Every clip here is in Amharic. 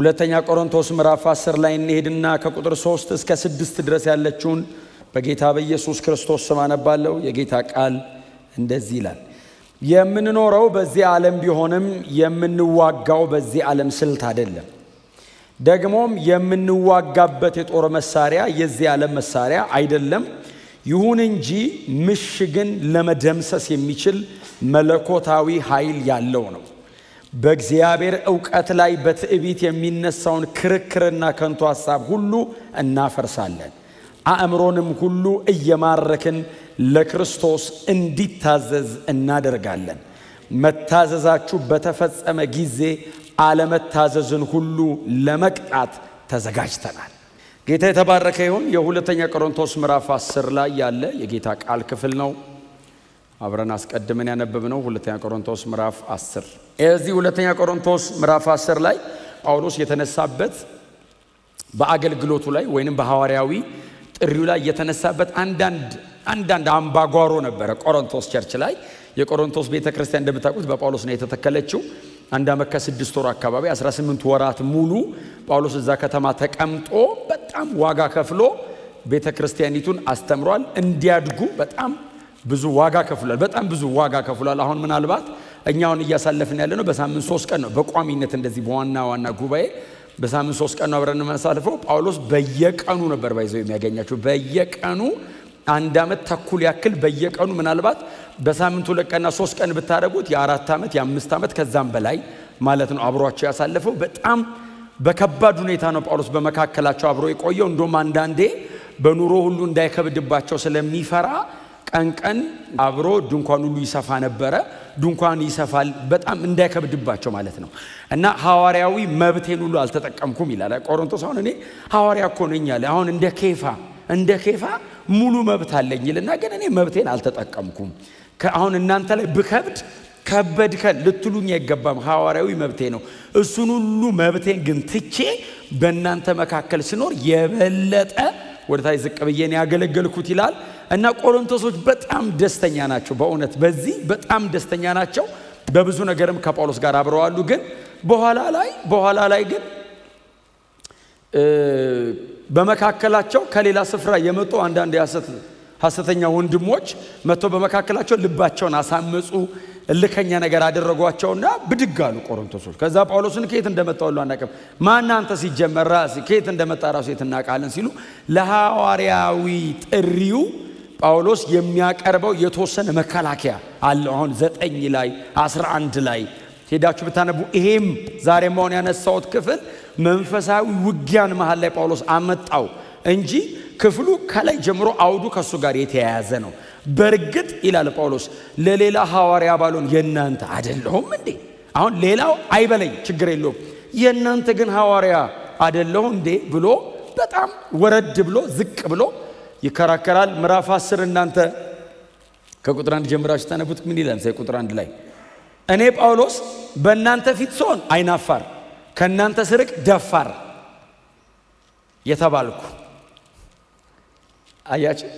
ሁለተኛ ቆሮንቶስ ምዕራፍ 10 ላይ እንሄድና ከቁጥር 3 እስከ 6 ድረስ ያለችውን በጌታ በኢየሱስ ክርስቶስ ስም አነባለሁ። የጌታ ቃል እንደዚህ ይላል። የምንኖረው በዚህ ዓለም ቢሆንም የምንዋጋው በዚህ ዓለም ስልት አይደለም። ደግሞም የምንዋጋበት የጦር መሳሪያ የዚህ ዓለም መሳሪያ አይደለም። ይሁን እንጂ ምሽግን ለመደምሰስ የሚችል መለኮታዊ ኃይል ያለው ነው። በእግዚአብሔር ዕውቀት ላይ በትዕቢት የሚነሳውን ክርክርና ከንቱ ሐሳብ ሁሉ እናፈርሳለን። አእምሮንም ሁሉ እየማረክን ለክርስቶስ እንዲታዘዝ እናደርጋለን። መታዘዛችሁ በተፈጸመ ጊዜ አለመታዘዝን ሁሉ ለመቅጣት ተዘጋጅተናል። ጌታ የተባረከ ይሁን። የሁለተኛ ቆሮንቶስ ምዕራፍ 10 ላይ ያለ የጌታ ቃል ክፍል ነው። አብረን አስቀድመን ያነበብነው ሁለተኛ ቆሮንቶስ ምዕራፍ 10። እዚህ ሁለተኛ ቆሮንቶስ ምዕራፍ 10 ላይ ጳውሎስ የተነሳበት በአገልግሎቱ ላይ ወይንም በሐዋርያዊ ጥሪው ላይ የተነሳበት አንዳንድ አምባጓሮ ነበረ። ቆሮንቶስ ቸርች ላይ የቆሮንቶስ ቤተክርስቲያን እንደምታውቁት በጳውሎስ ነው የተተከለችው። 1 ዓመት ከ6 ወር አካባቢ 18 ወራት ሙሉ ጳውሎስ እዛ ከተማ ተቀምጦ በጣም ዋጋ ከፍሎ ቤተክርስቲያኒቱን አስተምሯል። እንዲያድጉ በጣም ብዙ ዋጋ ከፍሏል። በጣም ብዙ ዋጋ ከፍሏል። አሁን ምናልባት እኛውን እያሳለፍን ያለነው በሳምንት 3 ቀን ነው። በቋሚነት እንደዚህ በዋና ጉባኤ በሳምንት 3 ቀን ነው አብረን የምናሳልፈው። ጳውሎስ በየቀኑ ነበር ባይዘው የሚያገኛቸው። በየቀኑ 1 ዓመት ተኩል ያክል በየቀኑ ምናልባት በሳምንት 2 ቀንና 3 ቀን ብታደርጉት የ4 ዓመት የ5 ዓመት ከዛም በላይ ማለት ነው አብሯቸው ያሳለፈው። በጣም በከባድ ሁኔታ ነው ጳውሎስ በመካከላቸው አብሮ የቆየው። እንደውም አንዳንዴ በኑሮ ሁሉ እንዳይከብድባቸው ስለሚፈራ ቀን አብሮ ድንኳን ሁሉ ይሰፋ ነበረ። ድንኳን ይሰፋል በጣም እንዳይከብድባቸው ማለት ነው። እና ሐዋርያዊ መብቴን ሁሉ አልተጠቀምኩም ይላል ቆሮንቶስ። አሁን እኔ ሐዋርያ እኮ ነኝ አለ። አሁን እንደ ኬፋ ሙሉ መብት አለኝ ይልና ግን እኔ መብቴን አልተጠቀምኩም። አሁን እናንተ ላይ ብከብድ ከበድከን ልትሉኝ አይገባም። ሐዋርያዊ መብቴ ነው። እሱን ሁሉ መብቴን ግን ትቼ በእናንተ መካከል ስኖር የበለጠ ወደታይ ዝቅ ብዬ ነው ያገለገልኩት ይላል። እና ቆሮንቶሶች በጣም ደስተኛ ናቸው። በእውነት በዚህ በጣም ደስተኛ ናቸው። በብዙ ነገርም ከጳውሎስ ጋር አብረዋሉ። ግን በኋላ ላይ ግን በመካከላቸው ከሌላ ስፍራ የመጡ አንዳንድ ሐሰተኛ ወንድሞች መጥተው በመካከላቸው ልባቸውን አሳመጹ፣ እልከኛ ነገር አደረጓቸውና ብድግ አሉ ቆሮንቶሶች። ከዛ ጳውሎስን ከየት እንደመጣ ሁሉ አናውቅም፣ ማን አንተ ሲጀመር ራስህ ከየት እንደመጣ ራሱ የት እናውቃለን ሲሉ ለሐዋርያዊ ጥሪው ጳውሎስ የሚያቀርበው የተወሰነ መከላከያ አለ። አሁን 9 ላይ 11 ላይ ሄዳችሁ ብታነቡ ይሄም ዛሬ መሆን ያነሳውት ክፍል መንፈሳዊ ውጊያን መሃል ላይ ጳውሎስ አመጣው እንጂ ክፍሉ ከላይ ጀምሮ አውዱ ከሱ ጋር የተያያዘ ነው። በርግጥ ይላል ጳውሎስ ለሌላ ሐዋርያ ባልሆን የናንተ አይደለሁም እንዴ? አሁን ሌላው አይበለኝ ችግር የለውም፣ የናንተ ግን ሐዋርያ አይደለሁ እንዴ ብሎ በጣም ወረድ ብሎ ዝቅ ብሎ ይከራከራል። ምዕራፍ 10 እናንተ ከቁጥር 1 ጀምራችሁ ታነቡት ምን ይላል? ቁጥር 1 ላይ እኔ ጳውሎስ በእናንተ ፊት ስሆን አይናፋር ከእናንተ ስርቅ ደፋር የተባልኩ አያችሁ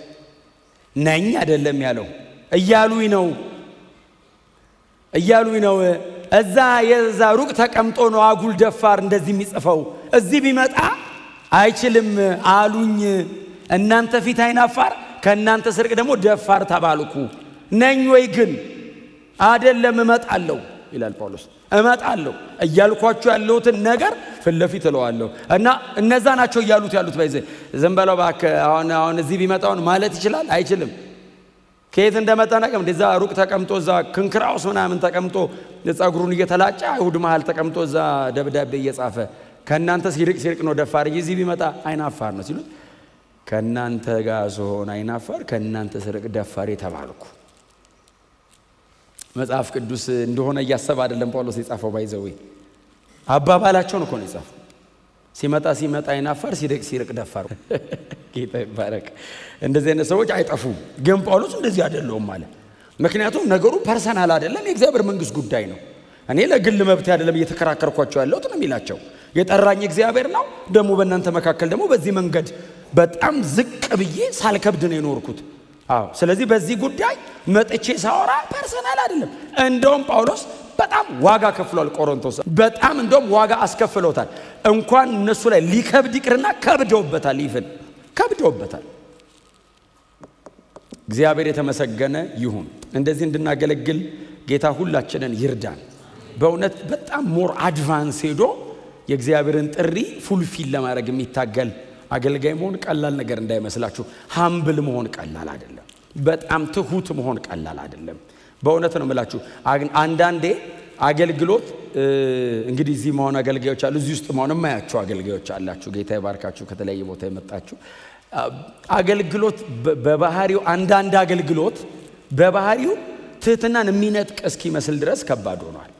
ነኝ አይደለም ያለው እያሉኝ ነው። የዛ ሩቅ ተቀምጦ ነው አጉል ደፋር እንደዚህ የሚጽፈው። እዚህ ቢመጣ አይችልም አሉኝ። እናንተ ፊት አይናፋር ከእናንተ ስርቅ ደግሞ ደፋር ተባልኩ። ነኝ ወይ ግን አይደለም እመጣለሁ ይላል ጳውሎስ። እመጣለሁ እያልኳችሁ ያለሁትን ነገር ፊት ለፊት እለዋለሁ። እና እነዛ ናቸው ያሉት ባይዘ ዝም በለው እባክህ አሁን እዚህ ቢመጣውን ማለት ይችላል አይችልም። ከየት እንደመጣ ነቀም እንደዛ ሩቅ ተቀምጦ እዛ ክንክራውስ ምናምን ተቀምጦ ጸጉሩን እየተላጨ አይሁድ መሃል ተቀምጦ እዛ ደብዳቤ እየጻፈ ከእናንተ ሲርቅ ነው ደፋር። እዚህ ቢመጣ አይናፋር ነው ሲሉት ከእናንተ ጋር ስሆን አይናፋር ከእናንተ ስርቅ ደፋር የተባልኩ። መጽሐፍ ቅዱስ እንደሆነ እያሰበ አይደለም ጳውሎስ የጻፈው። ባይዘው አባባላቸውን እኮ ነው የጻፈው። ሲመጣ አይናፋር ሲርቅ ደፋር። ጌታ ይባረክ። እንደዚህ አይነት ሰዎች አይጠፉም። ግን ጳውሎስ እንደዚህ አይደለም ማለት ምክንያቱም ነገሩ ፐርሰናል አይደለም፣ የእግዚአብሔር መንግስት ጉዳይ ነው። እኔ ለግል መብት አይደለም እየተከራከርኳቸው ያለሁት ነው የሚላቸው። የጠራኝ እግዚአብሔር ነው። ደግሞ በእናንተ መካከል ደግሞ በዚህ መንገድ በጣም ዝቅ ብዬ ሳልከብድ ነው የኖርኩት። ስለዚህ በዚህ ጉዳይ መጥቼ ሳወራ ፐርሰናል አይደለም። እንደውም ጳውሎስ በጣም ዋጋ ከፍሏል። ቆሮንቶስ በጣም እንደውም ዋጋ አስከፍሎታል። እንኳን እነሱ ላይ ሊከብድ ይቅርና ከብደውበታል። ይፍን ከብደውበታል። እግዚአብሔር የተመሰገነ ይሁን። እንደዚህ እንድናገለግል ጌታ ሁላችንን ይርዳን። በእውነት በጣም ሞር አድቫንስ ሄዶ የእግዚአብሔርን ጥሪ ፉልፊል ለማድረግ የሚታገል አገልጋይ መሆን ቀላል ነገር እንዳይመስላችሁ። ሃምብል መሆን ቀላል አይደለም። በጣም ትሁት መሆን ቀላል አይደለም። በእውነት ነው የምላችሁ። አንዳንዴ አገልግሎት እንግዲህ እዚህ መሆን አገልጋዮች አሉ፣ እዚህ ውስጥ መሆን የማያችሁ አገልጋዮች አላችሁ። ጌታ ይባርካችሁ። ከተለያየ ቦታ የመጣችሁ አገልግሎት በባህሪው አንዳንድ አገልግሎት በባህሪው ትህትናን የሚነጥቅ እስኪመስል ድረስ ከባድ ሆኗል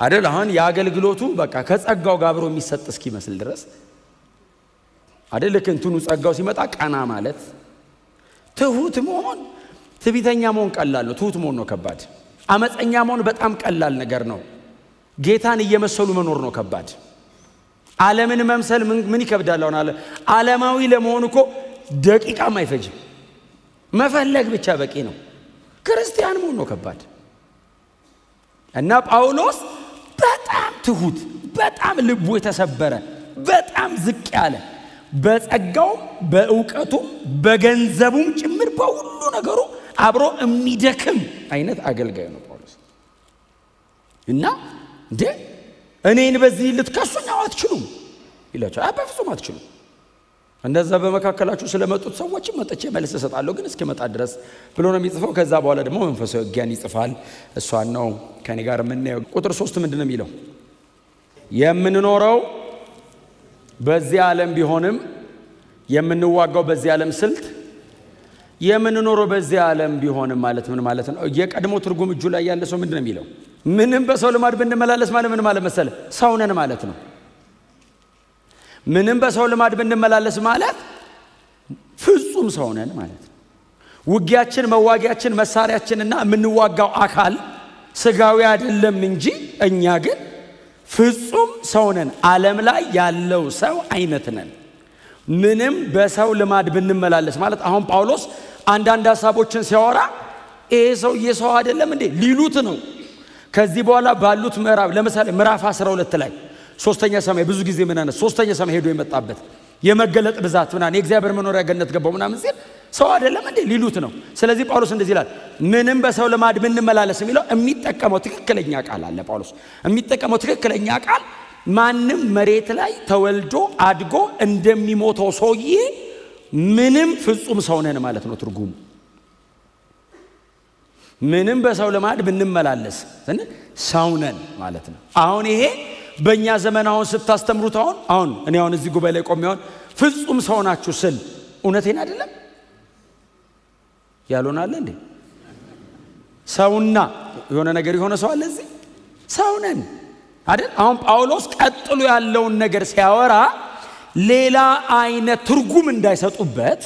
አይደል? አሁን የአገልግሎቱ በቃ ከጸጋው ጋር አብሮ የሚሰጥ እስኪመስል ድረስ አይደል? ልክ እንትኑ ጸጋው ሲመጣ ቀና ማለት ትሁት መሆን ትዕቢተኛ መሆን ቀላል ነው። ትሁት መሆን ነው ከባድ። አመፀኛ መሆን በጣም ቀላል ነገር ነው። ጌታን እየመሰሉ መኖር ነው ከባድ። ዓለምን መምሰል ምን ይከብዳል? አሁን ዓለማዊ ለመሆን እኮ ደቂቃም አይፈጅም። መፈለግ ብቻ በቂ ነው። ክርስቲያን መሆን ነው ከባድ። እና ጳውሎስ በጣም ትሁት፣ በጣም ልቡ የተሰበረ፣ በጣም ዝቅ ያለ በጸጋውም በእውቀቱም በገንዘቡም ጭምር በሁሉ ነገሩ አብሮ የሚደክም አይነት አገልጋይ ነው ጳውሎስ። እና እንዴ እኔን በዚህ ልትከሱኝ አትችሉም ይላቸው። በፍጹም አትችሉም። እንደዛ በመካከላችሁ ስለመጡት ሰዎች መጥቼ መልስ እሰጣለሁ ግን እስኪመጣ ድረስ ብሎ ነው የሚጽፈው። ከዛ በኋላ ደግሞ መንፈሳዊ ውጊያን ይጽፋል። እሷን ነው ከኔ ጋር የምናየው። ቁጥር 3 ምንድነው የሚለው? የምንኖረው በዚህ ዓለም ቢሆንም የምንዋጋው በዚህ ዓለም ስልት። የምንኖረው በዚህ ዓለም ቢሆንም ማለት ምን ማለት ነው? የቀድሞ ትርጉም እጁ ላይ ያለ ሰው ምንድነው የሚለው? ምንም በሰው ልማድ ብንመላለስ ማለት ምን ማለት መሰለ? ሰው ነን ማለት ነው። ምንም በሰው ልማድ ብንመላለስ ማለት ፍጹም ሰው ነን ማለት ነው። ውጊያችን፣ መዋጊያችን፣ መሳሪያችንና የምንዋጋው አካል ስጋዊ አይደለም እንጂ እኛ ግን ፍጹም ሰው ነን። ዓለም ላይ ያለው ሰው አይነት ነን። ምንም በሰው ልማድ ብንመላለስ ማለት አሁን ጳውሎስ አንዳንድ ሐሳቦችን ሲያወራ ይሄ ሰው የሰው አይደለም እንዴ ሊሉት ነው። ከዚህ በኋላ ባሉት ምዕራፍ ለምሳሌ ምዕራፍ 12 ላይ ሶስተኛ ሰማይ ብዙ ጊዜ ምናነ ሶስተኛ ሰማይ ሄዶ የመጣበት የመገለጥ ብዛት ምናነ የእግዚአብሔር መኖሪያ ገነት ገባው ምናምን ሲል ሰው አይደለም እንዴ ሊሉት ነው። ስለዚህ ጳውሎስ እንደዚህ ይላል፣ ምንም በሰው ልማድ ብንመላለስ የሚለው የሚጠቀመው ትክክለኛ ቃል አለ። ጳውሎስ የሚጠቀመው ትክክለኛ ቃል ማንም መሬት ላይ ተወልዶ አድጎ እንደሚሞተው ሰውዬ ምንም ፍጹም ሰው ነን ማለት ነው ትርጉሙ። ምንም በሰው ልማድ ብንመላለስ ሰው ነን ማለት ነው። አሁን ይሄ በእኛ ዘመን አሁን ስታስተምሩት አሁን እኔ አሁን እዚህ ጉባኤ ላይ ቆሜ አሁን ፍጹም ሰው ናችሁ ስል እውነቴን አይደለም ያልሆናል እንዴ? ሰውና የሆነ ነገር የሆነ ሰው አለ እዚህ ሰው ነን አይደል? አሁን ጳውሎስ ቀጥሎ ያለውን ነገር ሲያወራ ሌላ አይነት ትርጉም እንዳይሰጡበት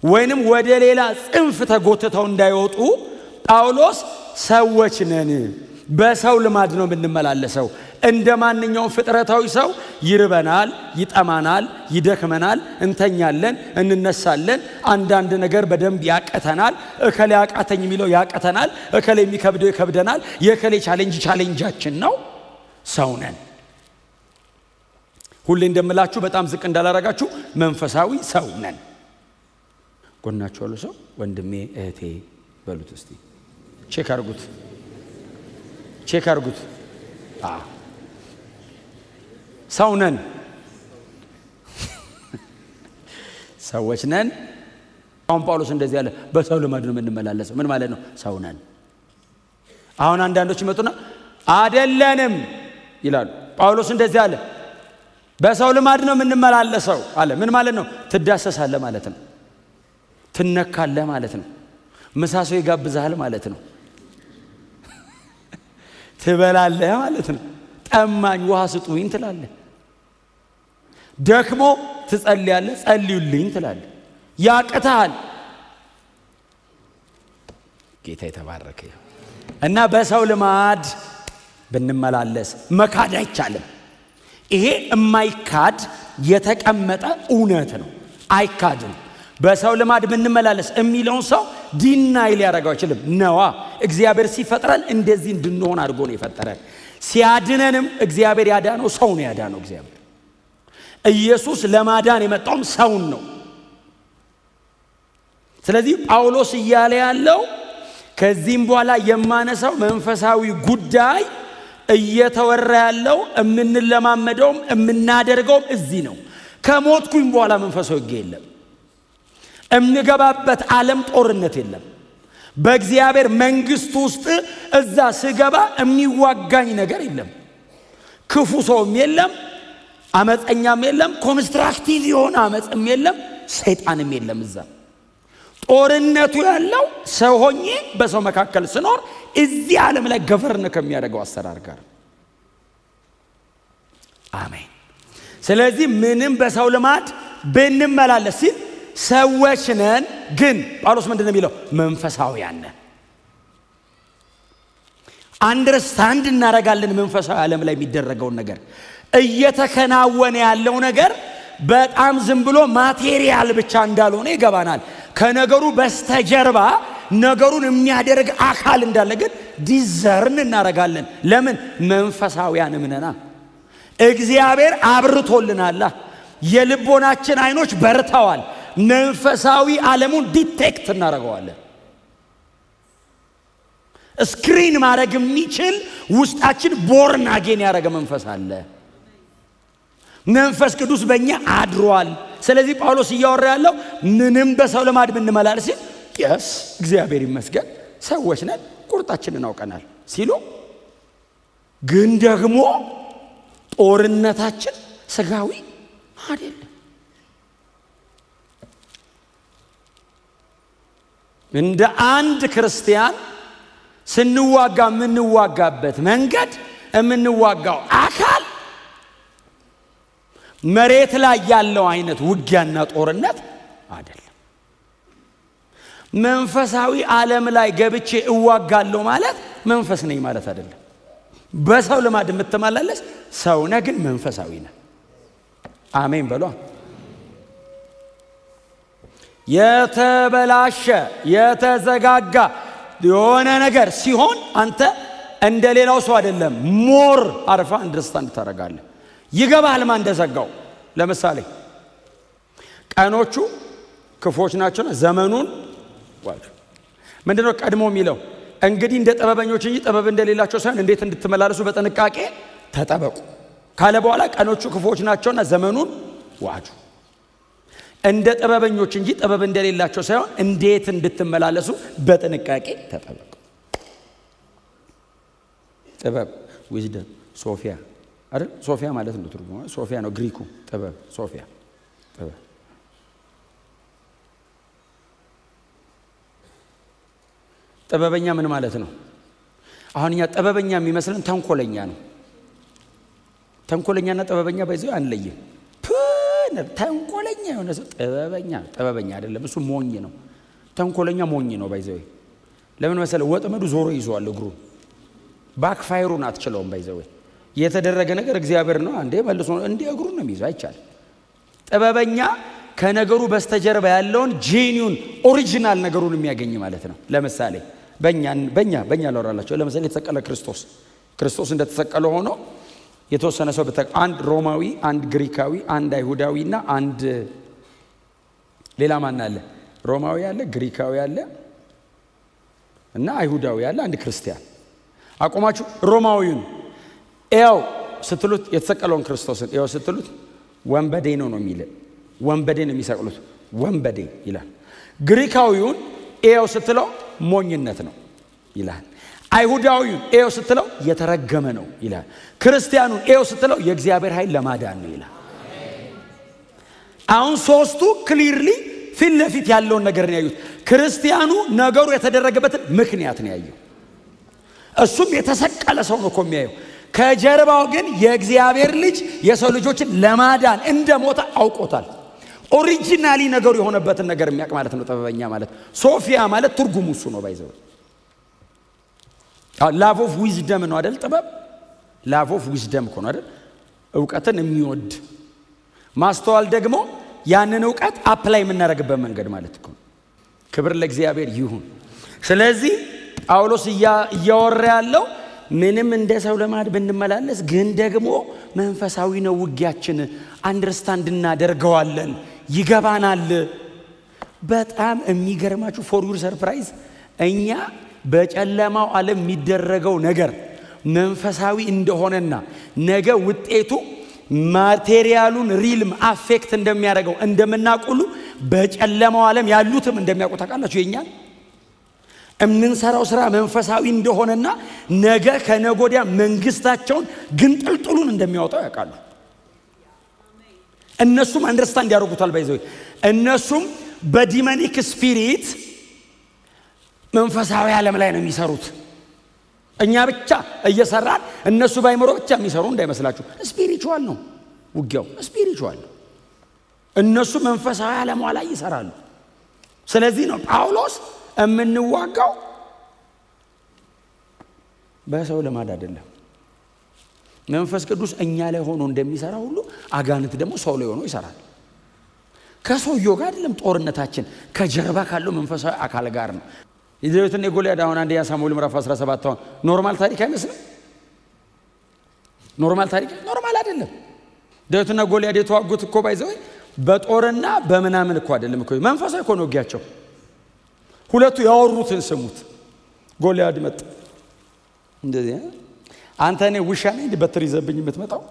ወይንም ወደ ሌላ ጽንፍ ተጎትተው እንዳይወጡ ጳውሎስ ሰዎች ነን፣ በሰው ልማድ ነው የምንመላለሰው። እንደ ማንኛውም ፍጥረታዊ ሰው ይርበናል፣ ይጠማናል፣ ይደክመናል፣ እንተኛለን፣ እንነሳለን። አንዳንድ ነገር በደንብ ያቀተናል። እከሌ ያቃተኝ የሚለው ያቀተናል፣ እከሌ የሚከብደው ይከብደናል። የእከሌ ቻሌንጃችን ነው። ሰው ነን። ሁሌ እንደምላችሁ በጣም ዝቅ እንዳላረጋችሁ መንፈሳዊ ሰው ነን። ጎናችሁ ያለው ሰው ወንድሜ እህቴ በሉት እስቲ። ቼክ አርጉት። ሰው ነን፣ ሰዎች ነን። አሁን ጳውሎስ እንደዚህ ያለ በሰው ልማድ ነው የምንመላለሰው። ምን ማለት ነው? ሰው ነን። አሁን አንዳንዶች ይመጡና አይደለንም ይላሉ። ጳውሎስ እንደዚህ አለ፣ በሰው ልማድ ነው የምንመላለሰው አለ። ምን ማለት ነው? ትዳሰሳለህ ማለት ነው። ትነካለህ ማለት ነው። ምሳሶ ይጋብዛል ማለት ነው። ትበላለህ ማለት ነው። ጠማኝ ውሃ ስጡኝ ትላለህ። ደክሞ ትጸልያለህ፣ ጸልዩልኝ ትላለህ። ያቅታል። ጌታ የተባረከ እና በሰው ልማድ ብንመላለስ መካድ አይቻልም። ይሄ የማይካድ የተቀመጠ እውነት ነው። አይካድም። በሰው ልማድ ብንመላለስ የሚለውን ሰው ዲናይ ሊያደርገው አይችልም። ነዋ እግዚአብሔር ሲፈጥረን እንደዚህ እንድንሆን አድርጎ ነው የፈጠረን። ሲያድነንም እግዚአብሔር ያዳነው ሰው ነው ያዳነው እግዚአብሔር። ኢየሱስ ለማዳን የመጣውም ሰውን ነው። ስለዚህ ጳውሎስ እያለ ያለው ከዚህም በኋላ የማነሳው መንፈሳዊ ጉዳይ እየተወራ ያለው የምንለማመደውም የምናደርገውም እዚህ ነው። ከሞትኩኝ በኋላ መንፈሳዊ ሕግ የለም። እምንገባበት ዓለም ጦርነት የለም። በእግዚአብሔር መንግሥት ውስጥ እዛ ስገባ የሚዋጋኝ ነገር የለም። ክፉ ሰውም የለም፣ አመፀኛም የለም፣ ኮንስትራክቲቭ የሆነ አመፅም የለም፣ ሰይጣንም የለም። እዛ ጦርነቱ ያለው ሰው ሆኜ በሰው መካከል ስኖር እዚህ ዓለም ላይ ገቨርን ከሚያደርገው አሰራር ጋር። አሜን። ስለዚህ ምንም በሰው ልማድ ብንመላለስ ሲል ሰዎች ነን፣ ግን ጳውሎስ ምንድነው የሚለው? መንፈሳውያን ነን። አንደርስታንድ እናደርጋለን መንፈሳዊ ዓለም ላይ የሚደረገውን ነገር። እየተከናወነ ያለው ነገር በጣም ዝም ብሎ ማቴሪያል ብቻ እንዳልሆነ ይገባናል። ከነገሩ በስተጀርባ ነገሩን የሚያደርግ አካል እንዳለ ግን ዲዘርን እናደርጋለን። ለምን? መንፈሳውያንም ነና። እግዚአብሔር አብርቶልናል። የልቦናችን አይኖች በርተዋል። መንፈሳዊ ዓለሙን ዲቴክት እናደርገዋለን። ስክሪን ማድረግ የሚችል ውስጣችን ቦርን አጌን ያደረገ መንፈስ አለ። መንፈስ ቅዱስ በእኛ አድሯል። ስለዚህ ጳውሎስ እያወራ ያለው ምንም በሰው ልማድ ብንመላለስ የስ እግዚአብሔር ይመስገን ሰዎች ነን፣ ቁርጣችንን አውቀናል ሲሉ፣ ግን ደግሞ ጦርነታችን ስጋዊ አይደለም። እንደ አንድ ክርስቲያን ስንዋጋ የምንዋጋበት መንገድ የምንዋጋው አካል መሬት ላይ ያለው አይነት ውጊያና ጦርነት አይደለም። መንፈሳዊ ዓለም ላይ ገብቼ እዋጋለሁ ማለት መንፈስ ነኝ ማለት አይደለም። በሰው ልማድ የምትመላለስ ሰው ነህ፣ ግን መንፈሳዊ ነህ። አሜን በሏ። የተበላሸ የተዘጋጋ የሆነ ነገር ሲሆን አንተ እንደ ሌላው ሰው አይደለም። ሞር አርፋ አንደርስታንድ ታደርጋለህ። ይገባል ማን እንደዘጋው። ለምሳሌ ቀኖቹ ክፎች ናቸውና ዘመኑን ዋጁ። ምንድነው ቀድሞ የሚለው? እንግዲህ እንደ ጥበበኞች እንጂ ጥበብ እንደሌላቸው ሳይሆን እንዴት እንድትመላለሱ በጥንቃቄ ተጠበቁ ካለ በኋላ ቀኖቹ ክፎች ናቸውና ዘመኑን ዋጁ። እንደ ጥበበኞች እንጂ ጥበብ እንደሌላቸው ሳይሆን እንዴት እንድትመላለሱ በጥንቃቄ ተጠበቁ። ጥበብ ዊዝደም ሶፊያ አይደል? ሶፊያ ማለት ነው ትርጉሙ። ሶፊያ ነው ግሪኩ። ጥበብ ሶፊያ ጥበብ። ጥበበኛ ምን ማለት ነው? አሁን እኛ ጥበበኛ የሚመስለን ተንኮለኛ ነው። ተንኮለኛና ጥበበኛ ባይዘው አንለይም። ተንኮለኛ የሆነ ሰው ጥበበኛ አይደለም፣ እሱ ሞኝ ነው። ተንኮለኛ ሞኝ ነው ባይዘው። ለምን መሰለ? ወጥመዱ ዞሮ ይዟል እግሩን። ባክፋይሩን አትችለውም ባይዘው። የተደረገ ነገር እግዚአብሔር ነው አንዴ መልሶ እንዴ እግሩን ነው የሚይዘው፣ አይቻልም። ጥበበኛ ከነገሩ በስተጀርባ ያለውን ጄኒዩን ኦሪጂናል ነገሩን የሚያገኝ ማለት ነው። ለምሳሌ በእኛ ላወራላችሁ። ለምሳሌ የተሰቀለ ክርስቶስ እንደተሰቀለ ሆኖ የተወሰነ ሰው አንድ ሮማዊ፣ አንድ ግሪካዊ፣ አንድ አይሁዳዊና አንድ ሌላ ማን አለ? ሮማዊ አለ፣ ግሪካዊ አለ እና አይሁዳዊ አለ፣ አንድ ክርስቲያን አቆማችሁ ሮማዊውን ያው ስትሉት የተሰቀለውን ክርስቶስን ያው ስትሉት ወንበዴ ነው የሚል ወንበዴ ነው የሚሰቅሉት፣ ወንበዴ ይላል። ግሪካዊውን ያው ስትለው ሞኝነት ነው ይላል። አይሁዳዊውን ኤው ስትለው የተረገመ ነው ይላል። ክርስቲያኑን ኤው ስትለው የእግዚአብሔር ኃይል ለማዳን ነው ይላል። አሁን ሶስቱ ክሊርሊ ፊት ለፊት ያለውን ነገር ነው ያዩት። ክርስቲያኑ ነገሩ የተደረገበትን ምክንያት ነው ያየው። እሱም የተሰቀለ ሰው ነው እኮ የሚያየው። ከጀርባው ግን የእግዚአብሔር ልጅ የሰው ልጆችን ለማዳን እንደሞተ አውቆታል። ኦሪጂናሊ ነገሩ የሆነበትን ነገር የሚያውቅ ማለት ነው ጥበበኛ ማለት። ሶፊያ ማለት ትርጉሙ እሱ ነው ባይዘው። ላቭ ኦፍ ዊዝደም ነው አይደል? ጥበብ ላቭ ኦፍ ዊዝደም ነው አይደል? ዕውቀትን የሚወድ ማስተዋል ደግሞ ያንን ዕውቀት አፕላይ የምናደርግበት መንገድ ማለት እኮ። ክብር ለእግዚአብሔር ይሁን። ስለዚህ ጳውሎስ እያወራ ያለው ምንም እንደ ሰው ልማድ ብንመላለስ ግን ደግሞ መንፈሳዊ ነው ውጊያችን፣ አንደርስታንድ እናደርገዋለን፣ ይገባናል። በጣም የሚገርማችሁ ፎር ዩር ሰርፕራይዝ እኛ በጨለማው ዓለም የሚደረገው ነገር መንፈሳዊ እንደሆነና ነገ ውጤቱ ማቴሪያሉን ሪልም አፌክት እንደሚያደርገው እንደምናውቁሉ በጨለማው ዓለም ያሉትም እንደሚያውቁ ታውቃላችሁ። የኛን የምንሰራው ስራ መንፈሳዊ እንደሆነና ነገ ከነጎዲያ መንግስታቸውን ግን ጥልጥሉን እንደሚያወጣው ያውቃሉ። እነሱም አንደርስታንድ ያደርጉታል። ባይዘው እነሱም በዲመኒክ ስፒሪት መንፈሳዊ ዓለም ላይ ነው የሚሰሩት። እኛ ብቻ እየሰራን እነሱ ባይመሮ ብቻ የሚሰሩ እንዳይመስላችሁ። ስፒሪቹዋል ነው ውጊያው፣ ስፒሪቹዋል። እነሱ መንፈሳዊ ዓለም ላይ ይሰራሉ። ስለዚህ ነው ጳውሎስ የምንዋጋው በሰው ልማድ አይደለም። መንፈስ ቅዱስ እኛ ላይ ሆኖ እንደሚሰራ ሁሉ አጋንንት ደግሞ ሰው ላይ ሆኖ ይሰራል። ከሰውየው ጋር አይደለም ጦርነታችን፣ ከጀርባ ካለው መንፈሳዊ አካል ጋር ነው። የዳዊትና የጎልያድ አሁን አንደኛ ሳሙኤል ምዕራፍ 17 አሁን ኖርማል ታሪክ አይመስልም? ኖርማል ታሪክ ኖርማል አይደለም። ዳዊትና ጎልያድ የተዋጉት እኮ ባይዘው በጦርና በምናምን እኮ አይደለም እኮ መንፈሳዊ እኮ ነው ውጊያቸው። ሁለቱ ያወሩትን ስሙት። ጎልያድ መጣ እንደዚህ አንተ እኔ ውሻ ነኝ በትር ይዘብኝ የምትመጣው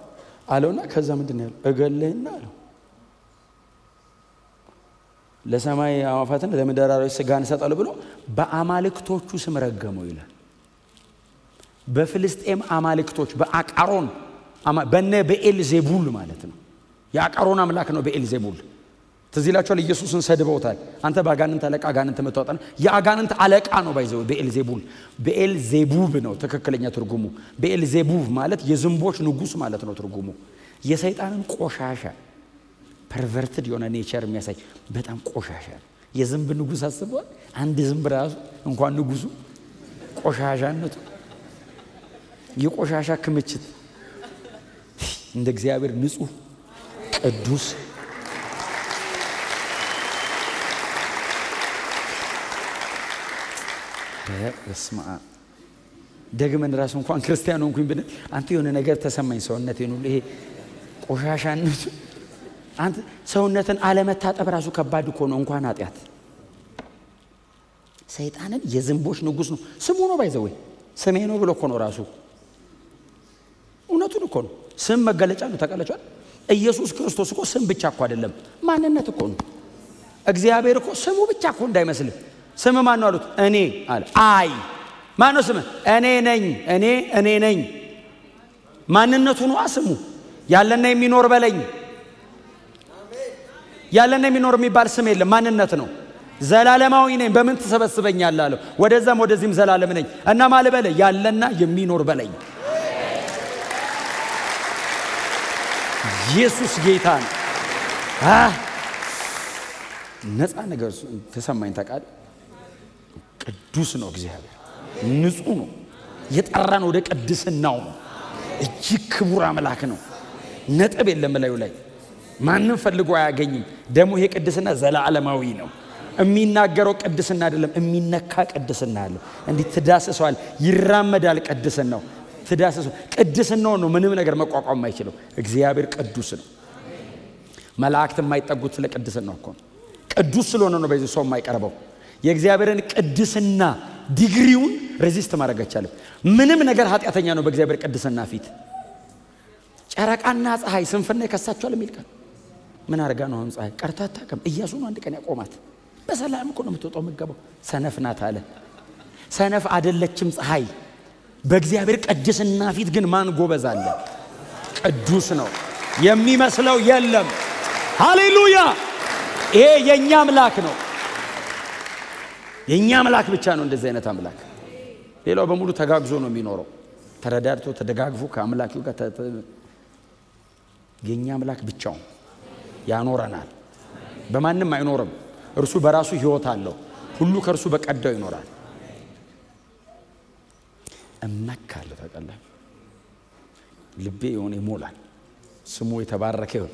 አለውና ከዛ ምንድነው ያለው? እገለህና አለው ለሰማይ አዋፋትን ለምድር አራዊት ስጋን እሰጣለሁ ብሎ በአማልክቶቹ ስም ረገመው ይላል። በፍልስጤም አማልክቶች በአቃሮን በነ በኤልዜቡል ማለት ነው። የአቃሮን አምላክ ነው በኤልዜቡል። ትዝ ይላችኋል፣ ኢየሱስን ሰድበውታል። አንተ በአጋንንት አለቃ አጋንንት የምታወጣ የአጋንንት አለቃ ነው ባይዘው በኤልዜቡል። በኤልዜቡብ ነው ትክክለኛ ትርጉሙ። በኤልዜቡብ ማለት የዝንቦች ንጉስ ማለት ነው ትርጉሙ። የሰይጣንን ቆሻሻ ፐርቨርትድ የሆነ ኔቸር የሚያሳይ በጣም ቆሻሻ የዝንብ ንጉስ አስበዋል። አንድ ዝንብ ራሱ እንኳን ንጉሱ ቆሻሻነቱ የቆሻሻ ክምችት እንደ እግዚአብሔር ንጹህ ቅዱስ በስማ ደግመን ራሱ እንኳን ክርስቲያን ሆንኩኝ ብንል አንተ የሆነ ነገር ተሰማኝ ሰውነቴን ሁሉ ይሄ ቆሻሻነቱ አንተ ሰውነትን አለመታጠብ ራሱ ከባድ እኮ ነው። እንኳን ኃጢአት ሰይጣንን የዝንቦች ንጉስ ነው ስሙ ነው ባይዘው ስሜ ነው ብሎ እኮ ነው ራሱ። እውነቱን እኮ ነው። ስም መገለጫ ነው። ተቀለጫል። ኢየሱስ ክርስቶስ እኮ ስም ብቻ እኮ አይደለም ማንነት እኮ ነው። እግዚአብሔር እኮ ስሙ ብቻ እኮ እንዳይመስልህ። ስም ማን ነው አሉት? እኔ አለ። አይ ማን ነው ስም? እኔ ነኝ። እኔ ነኝ ማንነቱ ነው ስሙ። ያለና የሚኖር በለኝ። ያለና የሚኖር የሚባል ስም የለም፣ ማንነት ነው። ዘላለማዊ ነኝ። በምን ትሰበስበኛለህ አለው። ወደዛም ወደዚህም ዘላለም ነኝ እና ማለት በለ ያለና የሚኖር በለኝ። ኢየሱስ ጌታ ነው። ነፃ ነገር ተሰማኝ። ታውቃለህ፣ ቅዱስ ነው እግዚአብሔር፣ ንጹህ ነው፣ የጠራን ወደ ቅድስናው ነው። እጅግ ክቡር አምላክ ነው። ነጥብ የለም ላዩ ላይ ማንም ፈልጎ አያገኝም። ደግሞ ይሄ ቅድስና ዘላለማዊ ነው። የሚናገረው ቅድስና አይደለም፣ የሚነካ ቅድስና አለው። እንዲህ ትዳስሰዋል፣ ይራመዳል። ቅድስናው ትዳስሰው ቅድስናው ነው ምንም ነገር መቋቋም የማይችለው። እግዚአብሔር ቅዱስ ነው። መላእክት የማይጠጉት ስለ ቅድስናው እኮ ነው። ቅዱስ ስለሆነ ነው በዚህ ሰው የማይቀርበው። የእግዚአብሔርን ቅድስና ዲግሪውን ሬዚስት ማድረግ አይቻልም። ምንም ነገር ኃጢአተኛ ነው በእግዚአብሔር ቅድስና ፊት። ጨረቃና ፀሐይ ስንፍና ይከሳቸዋል የሚል ቃል ምን አርጋ ነው? አሁን ፀሐይ ቀርታ አታውቅም። ኢያሱ ነው አንድ ቀን ያቆማት። በሰላም እኮ ነው የምትወጣው የምትገባው። ሰነፍ ናት አለ። ሰነፍ አይደለችም ፀሐይ። በእግዚአብሔር ቅድስና ፊት ግን ማን ጎበዝ አለ? ቅዱስ ነው፣ የሚመስለው የለም። ሃሌሉያ! ይሄ የኛ አምላክ ነው። የኛ አምላክ ብቻ ነው እንደዚህ አይነት አምላክ። ሌላው በሙሉ ተጋግዞ ነው የሚኖረው፣ ተረዳድቶ ተደጋግፎ ከአምላኪው ጋር። የኛ አምላክ ብቻውን ያኖረናል፣ በማንም አይኖርም። እርሱ በራሱ ህይወት አለው። ሁሉ ከእርሱ በቀዳው ይኖራል። እመካለሁ። ታውቃለህ፣ ልቤ የሆነ ይሞላል። ስሙ የተባረከ ይሁን።